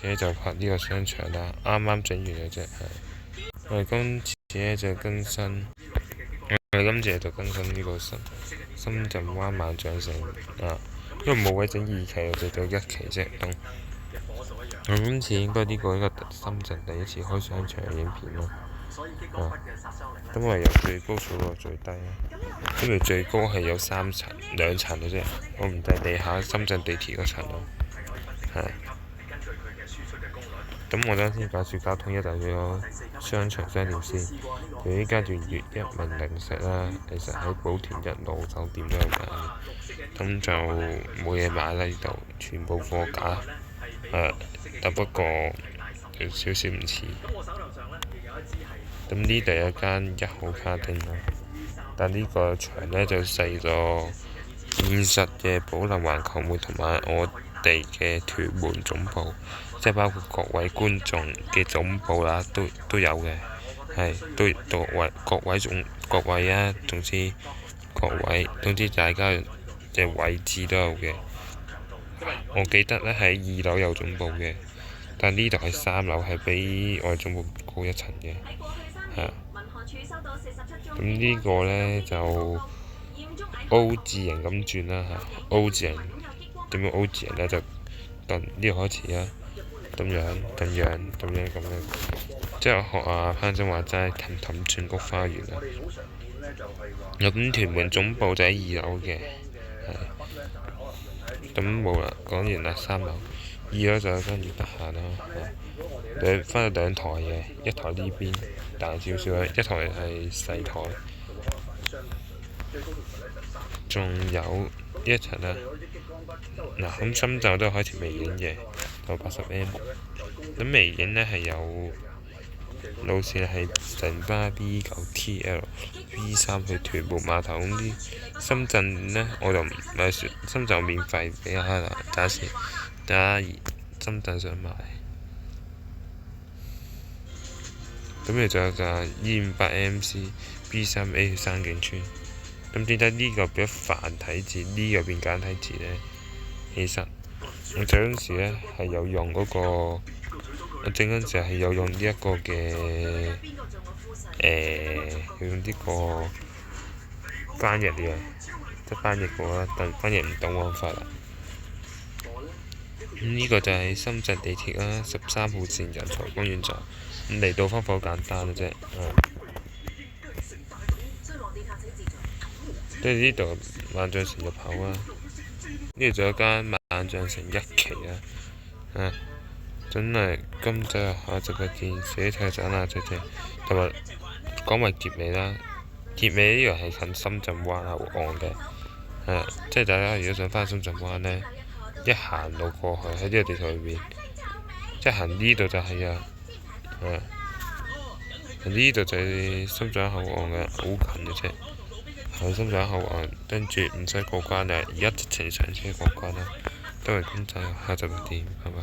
且就拍呢個商場啦，啱啱整完嘅啫。我哋今次咧就更新，我哋今次就更新呢個深圳灣萬象城啊，因為冇位整2期，我就做1期啫。我今次應該呢個深圳第一次開商場嘅影片咯。咁我由最高數到最低啊，因為最高係有2層嘅啫，我唔計地下深圳地鐵嗰層咯。咁我等先介紹交通，一就去個商場商店先。佢呢間叫粵一名零食啦，其實喺寶田一路酒店都有間。咁就冇嘢買啦，呢度全部貨架。但不過有少少唔似。咁呢度有間1號卡丁啦，但呢個場呢就細咗現實嘅寶林環球門同埋我哋嘅屯門總部，即係包括各位觀眾嘅總部啦，都有嘅，各位啊，總之大家嘅位置都有嘅。我記得呢喺2樓有總部嘅，但呢度係3樓，係比我哋總部高1層嘅。咁呢個呢就 O 字形咁轉啦，O 字形點樣 O 字形呢？就呢度開始啊，咁樣，即係學阿潘生話齋，氹轉菊花園啊。咁屯門總部就喺2樓嘅，咁冇啦，講完啦，3樓，2樓就有間越得閒啦，分咗2台嘅，一台呢邊大少少嘅，一台係細台。仲有一層啦，咁深圳都開始微影嘅，到80M。咁微影呢係有路線係城巴 B9TL B3去屯門碼頭。咁啲深圳呢，我就唔係深圳免費俾我啦，暫時大家深圳想買。咁你仲有架 E58MC B3A 去山景村。咁點解呢個變咗繁體字，呢個變簡體字呢？其實我整嗰陣時呢係有用嗰個，我整嗰陣時係有用呢一個嘅，用呢個翻譯嘅，即係翻譯過啦，但翻譯唔到冇辦法啦。咁呢個就係深圳地鐵啦，13號線人才公園站。咁嚟到方法好簡單嘅啫。跟住呢度萬象城入口啊，呢度仲有間萬象城1期啊，真係今集下集嘅見，寫睇就啦，謝謝。同埋講埋結尾啦，結尾呢個係近深圳灣口岸嘅，即係大家如果想返深圳灣呢，一行路過去喺呢個地圖裏邊，即係行呢度就係呢度就係深圳灣口岸嘅，好近嘅啫。喺深圳灣口岸，跟住唔使過關啦，而家直情上車過關啦。都係咁就下集見，拜拜。